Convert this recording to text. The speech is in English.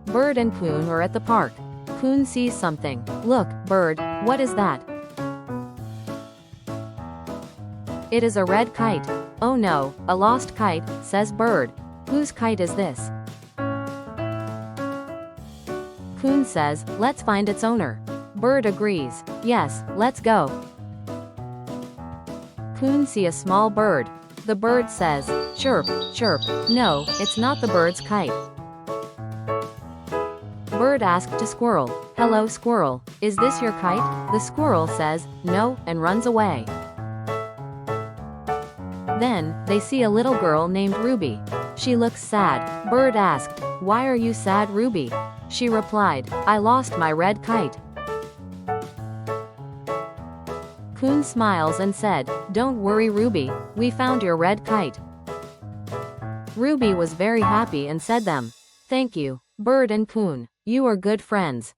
Bird and Coon are at the park. Coon sees something. Look, Bird, what is that? It is a red kite. Oh no, a lost kite, says Bird. Whose kite is this? Coon says, let's find its owner. Bird agrees. Yes, let's go. Coon sees a small bird. The bird says, chirp, chirp. No, it's not the bird's kite. Bird asked a squirrel, hello squirrel, is this your kite? The squirrel says, no, and runs away. Then, they see a little girl named Ruby. She looks sad. Bird asked, why are you sad, Ruby? She replied, I lost my red kite. Coon smiles and said, don't worry Ruby, we found your red kite. Ruby was very happy and said them. Thank you, Bird and Coon, you are good friends.